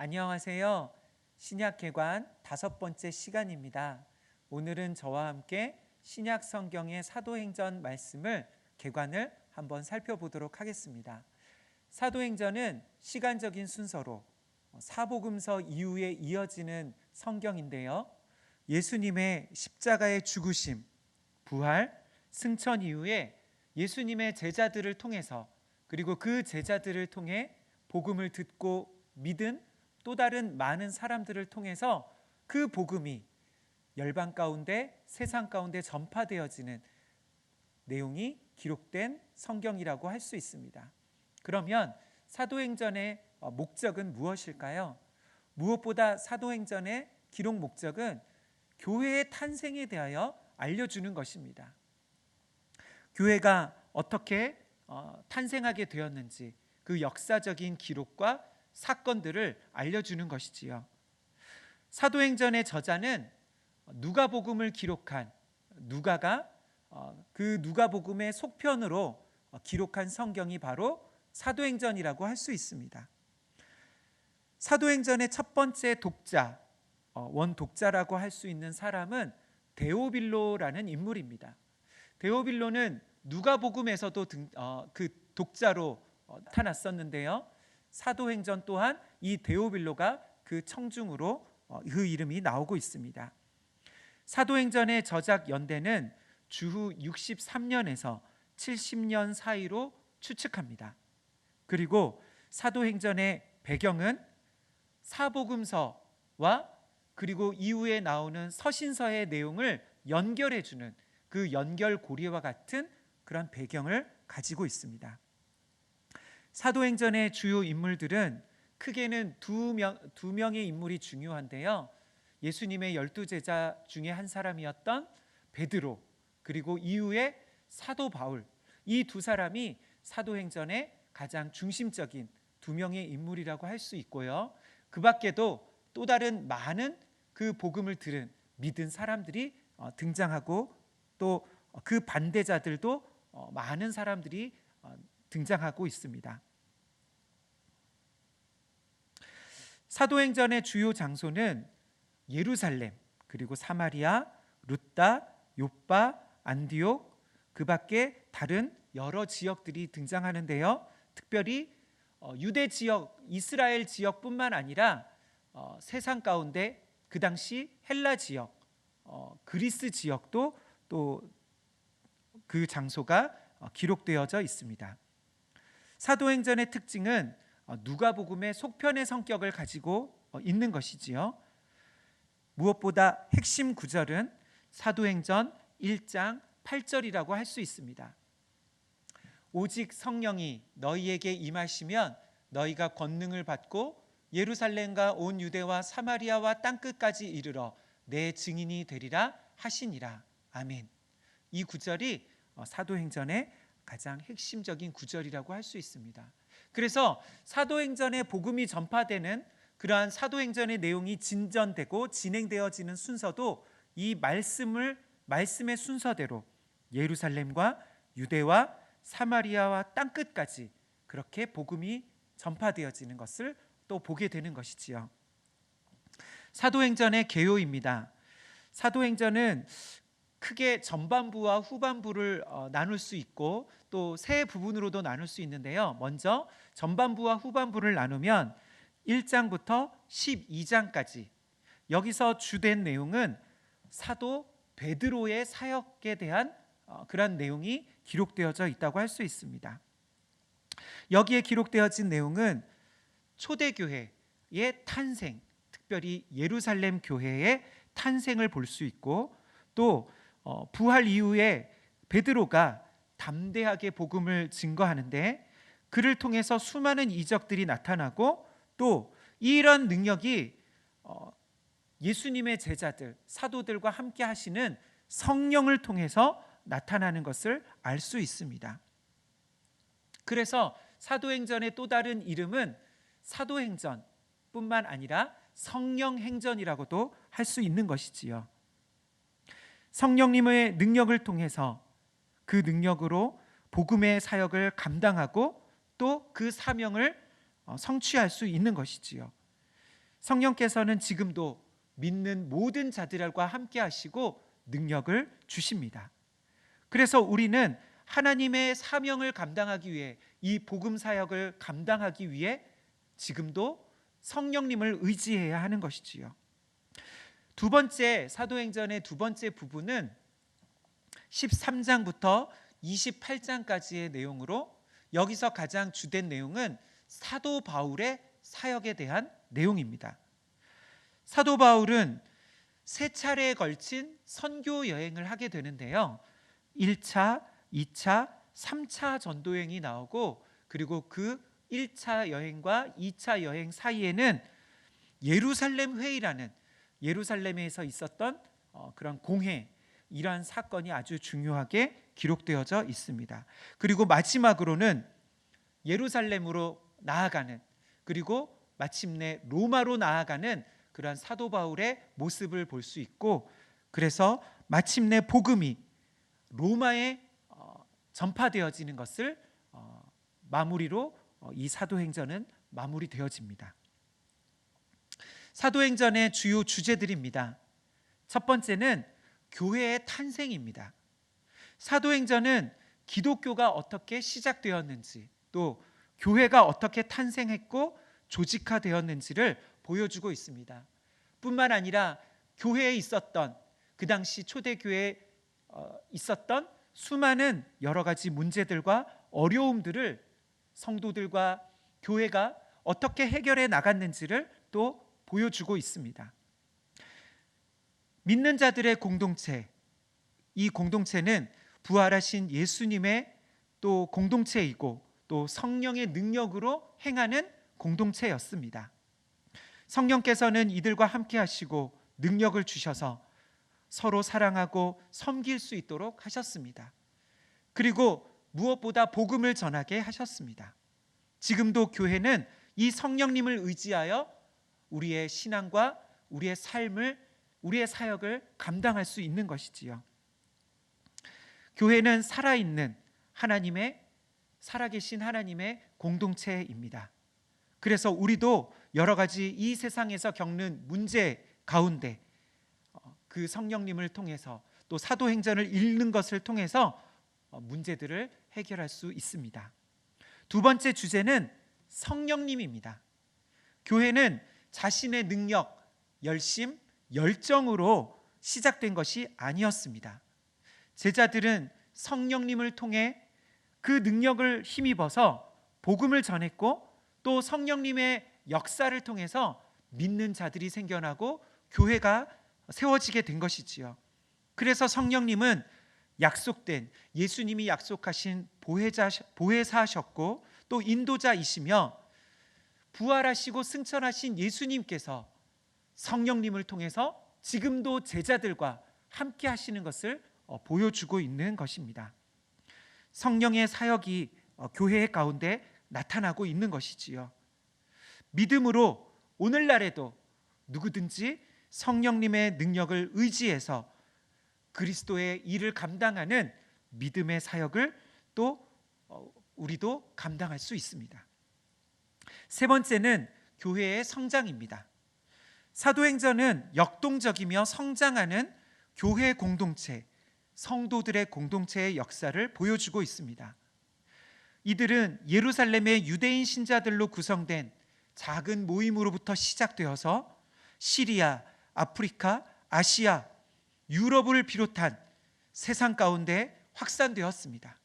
안녕하세요. 신약개관 5번째 시간입니다. 오늘은 저와 함께 신약 성경의 사도행전 말씀을 개관을 한번 살펴보도록 하겠습니다. 사도행전은 시간적인 순서로 사복음서 이후에 이어지는 성경인데요. 예수님의 십자가의 죽으심, 부활, 승천 이후에 예수님의 제자들을 통해서 그리고 그 제자들을 통해 복음을 듣고 믿은 또 다른 많은 사람들을 통해서 그 복음이 열방 가운데 세상 가운데 전파되어지는 내용이 기록된 성경이라고 할 수 있습니다. 그러면 사도행전의 목적은 무엇일까요? 무엇보다 사도행전의 기록 목적은 교회의 탄생에 대하여 알려주는 것입니다. 교회가 어떻게 탄생하게 되었는지 그 역사적인 기록과 사건들을 알려주는 것이지요. 사도행전의 저자는 누가복음을 기록한 누가가 그 누가복음의 속편으로 기록한 성경이 바로 사도행전이라고 할 수 있습니다. 사도행전의 첫 번째 독자, 원독자라고 할 수 있는 사람은 데오빌로라는 인물입니다. 데오빌로는 누가복음에서도 그 독자로 나타났었는데요. 사도행전 또한 이 데오빌로가 그 청중으로 그 이름이 나오고 있습니다. 사도행전의 저작 연대는 주후 63년에서 70년 사이로 추측합니다. 그리고 사도행전의 배경은 사복음서와 그리고 이후에 나오는 서신서의 내용을 연결해주는 그 연결고리와 같은 그런 배경을 가지고 있습니다. 사도행전의 주요 인물들은 크게는 두 명의 인물이 중요한데요. 예수님의 12제자 중에 한 사람이었던 베드로 그리고 이후에 사도 바울, 이 두 사람이 사도행전의 가장 중심적인 두 명의 인물이라고 할 수 있고요. 그 밖에도 또 다른 많은 그 복음을 들은 믿은 사람들이 등장하고 또 그 반대자들도 많은 사람들이 등장하고 있습니다. 사도행전의 주요 장소는 예루살렘, 그리고 사마리아, 룻다, 요빠, 안디옥, 그 밖에 다른 여러 지역들이 등장하는데요. 특별히 유대 지역, 이스라엘 지역뿐만 아니라 세상 가운데 그 당시 헬라 지역, 그리스 지역도 또 그 장소가 기록되어져 있습니다. 사도행전의 특징은 누가복음의 속편의 성격을 가지고 있는 것이지요. 무엇보다 핵심 구절은 사도행전 1장 8절이라고 할 수 있습니다. 오직 성령이 너희에게 임하시면 너희가 권능을 받고 예루살렘과 온 유대와 사마리아와 땅끝까지 이르러 내 증인이 되리라 하시니라. 아멘. 이 구절이 사도행전의 가장 핵심적인 구절이라고 할 수 있습니다. 그래서 사도행전의 복음이 전파되는 그러한 사도행전의 내용이 진전되고 진행되어지는 순서도 이 말씀의 순서대로 예루살렘과 유대와 사마리아와 땅끝까지 그렇게 복음이 전파되어지는 것을 또 보게 되는 것이지요. 사도행전의 개요입니다. 사도행전은 크게 전반부와 후반부를 나눌 수 있고 또 세 부분으로도 나눌 수 있는데요. 먼저 전반부와 후반부를 나누면 1장부터 12장까지 여기서 주된 내용은 사도 베드로의 사역에 대한 그런 내용이 기록되어져 있다고 할 수 있습니다. 여기에 기록되어진 내용은 초대교회의 탄생, 특별히 예루살렘 교회의 탄생을 볼 수 있고 또 부활 이후에 베드로가 담대하게 복음을 증거하는데 그를 통해서 수많은 이적들이 나타나고 또 이런 능력이 예수님의 제자들, 사도들과 함께 하시는 성령을 통해서 나타나는 것을 알 수 있습니다. 그래서 사도행전의 또 다른 이름은 사도행전뿐만 아니라 성령행전이라고도 할 수 있는 것이지요. 성령님의 능력을 통해서 그 능력으로 복음의 사역을 감당하고 또 그 사명을 성취할 수 있는 것이지요. 성령께서는 지금도 믿는 모든 자들과 함께 하시고 능력을 주십니다. 그래서 우리는 하나님의 사명을 감당하기 위해, 이 복음 사역을 감당하기 위해 지금도 성령님을 의지해야 하는 것이지요. 두 번째, 사도행전의 두 번째 부분은 13장부터 28장까지의 내용으로, 여기서 가장 주된 내용은 사도 바울의 사역에 대한 내용입니다. 사도 바울은 세 차례에 걸친 선교 여행을 하게 되는데요. 1차, 2차, 3차 전도여행이 나오고, 그리고 그 1차 여행과 2차 여행 사이에는 예루살렘 회의라는, 예루살렘에서 있었던 그런 공회, 이러한 사건이 아주 중요하게 기록되어져 있습니다. 그리고 마지막으로는 예루살렘으로 나아가는, 그리고 마침내 로마로 나아가는 그러한 사도 바울의 모습을 볼 수 있고, 그래서 마침내 복음이 로마에 전파되어지는 것을 마무리로 이 사도행전은 마무리되어집니다. 사도행전의 주요 주제들입니다. 첫 번째는 교회의 탄생입니다. 사도행전은 기독교가 어떻게 시작되었는지, 또 교회가 어떻게 탄생했고 조직화되었는지를 보여주고 있습니다. 뿐만 아니라 교회에 있었던, 그 당시 초대교회에 있었던 수많은 여러 가지 문제들과 어려움들을 성도들과 교회가 어떻게 해결해 나갔는지를 또 보여주고 있습니다. 믿는 자들의 공동체, 이 공동체는 부활하신 예수님의 또 공동체이고, 또 성령의 능력으로 행하는 공동체였습니다. 성령께서는 이들과 함께 하시고 능력을 주셔서 서로 사랑하고 섬길 수 있도록 하셨습니다. 그리고 무엇보다 복음을 전하게 하셨습니다. 지금도 교회는 이 성령님을 의지하여 우리의 신앙과 우리의 삶을, 우리의 사역을 감당할 수 있는 것이지요. 교회는 살아있는 하나님의, 살아계신 하나님의 공동체입니다. 그래서 우리도 여러 가지 이 세상에서 겪는 문제 가운데 그 성령님을 통해서, 또 사도행전을 읽는 것을 통해서 문제들을 해결할 수 있습니다. 두 번째 주제는 성령님입니다. 교회는 자신의 능력, 열심, 열정으로 시작된 것이 아니었습니다. 제자들은 성령님을 통해 그 능력을 힘입어서 복음을 전했고, 또 성령님의 역사를 통해서 믿는 자들이 생겨나고 교회가 세워지게 된 것이지요. 그래서 성령님은 약속된, 예수님이 약속하신 보혜사셨고, 또 인도자이시며, 부활하시고 승천하신 예수님께서 성령님을 통해서 지금도 제자들과 함께 하시는 것을 보여주고 있는 것입니다. 성령의 사역이 교회 가운데 나타나고 있는 것이지요. 믿음으로 오늘날에도 누구든지 성령님의 능력을 의지해서 그리스도의 일을 감당하는 믿음의 사역을 또 우리도 감당할 수 있습니다. 세 번째는 교회의 성장입니다. 사도행전은 역동적이며 성장하는 교회 공동체, 성도들의 공동체의 역사를 보여주고 있습니다. 이들은 예루살렘의 유대인 신자들로 구성된 작은 모임으로부터 시작되어서 시리아, 아프리카, 아시아, 유럽을 비롯한 세상 가운데 확산되었습니다.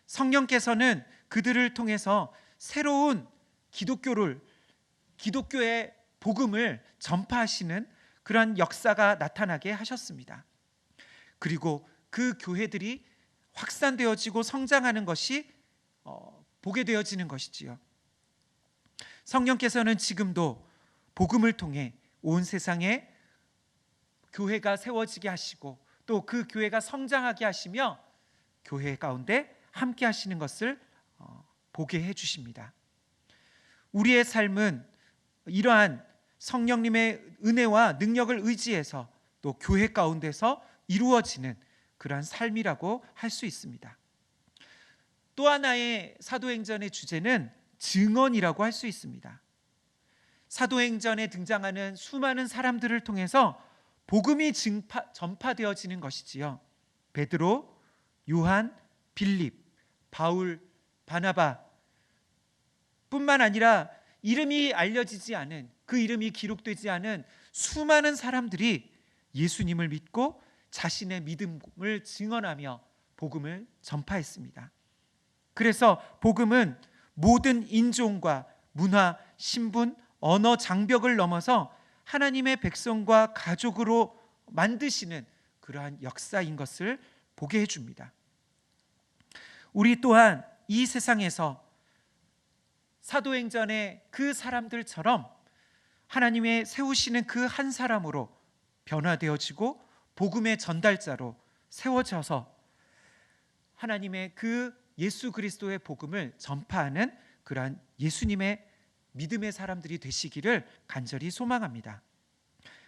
성령께서는 그들을 통해서 새로운 기독교의 복음을 전파하시는 그러한 역사가 나타나게 하셨습니다. 그리고 그 교회들이 확산되어지고 성장하는 것이 보게 되어지는 것이지요. 성령께서는 지금도 복음을 통해 온 세상에 교회가 세워지게 하시고, 또 그 교회가 성장하게 하시며 교회 가운데 함께 하시는 것을 보게 해주십니다. 우리의 삶은 이러한 성령님의 은혜와 능력을 의지해서 또 교회 가운데서 이루어지는 그러한 삶이라고 할 수 있습니다. 또 하나의 사도행전의 주제는 증언이라고 할 수 있습니다. 사도행전에 등장하는 수많은 사람들을 통해서 복음이 전파되어지는 것이지요. 베드로, 요한, 빌립, 바울, 바나바 뿐만 아니라 이름이 알려지지 않은, 그 이름이 기록되지 않은 수많은 사람들이 예수님을 믿고 자신의 믿음을 증언하며 복음을 전파했습니다. 그래서 복음은 모든 인종과 문화, 신분, 언어, 장벽을 넘어서 하나님의 백성과 가족으로 만드시는 그러한 역사인 것을 보게 해줍니다. 우리 또한 이 세상에서 사도행전의 그 사람들처럼 하나님의 세우시는 그 한 사람으로 변화되어지고 복음의 전달자로 세워져서 하나님의 그 예수 그리스도의 복음을 전파하는 그러한 예수님의 믿음의 사람들이 되시기를 간절히 소망합니다.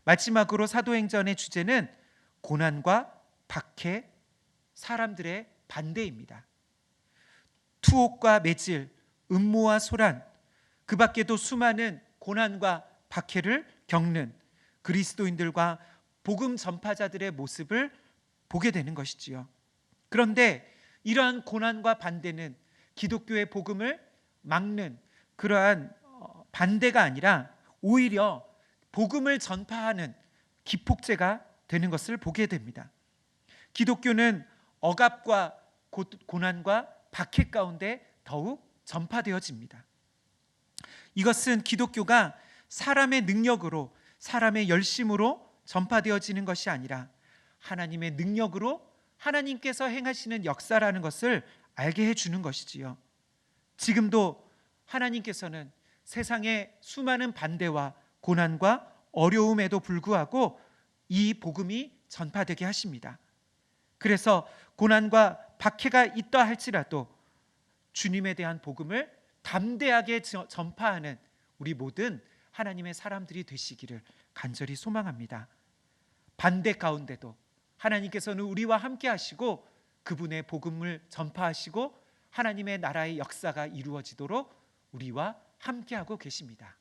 마지막으로 사도행전의 주제는 고난과 박해, 사람들의 반대입니다. 투옥과 매질, 음모와 소란, 그 밖에도 수많은 고난과 박해를 겪는 그리스도인들과 복음 전파자들의 모습을 보게 되는 것이지요. 그런데 이러한 고난과 반대는 기독교의 복음을 막는 그러한 반대가 아니라 오히려 복음을 전파하는 기폭제가 되는 것을 보게 됩니다. 기독교는 억압과 고난과 박해 가운데 더욱 전파되어집니다. 이것은 기독교가 사람의 능력으로, 사람의 열심으로 전파되어지는 것이 아니라 하나님의 능력으로 하나님께서 행하시는 역사라는 것을 알게 해주는 것이지요. 지금도 하나님께서는 세상의 수많은 반대와 고난과 어려움에도 불구하고 이 복음이 전파되게 하십니다. 그래서 고난과 박해가 있다 할지라도 주님에 대한 복음을 담대하게 전파하는 우리 모든 하나님의 사람들이 되시기를 간절히 소망합니다. 반대 가운데도 하나님께서는 우리와 함께 하시고 그분의 복음을 전파하시고 하나님의 나라의 역사가 이루어지도록 우리와 함께하고 계십니다.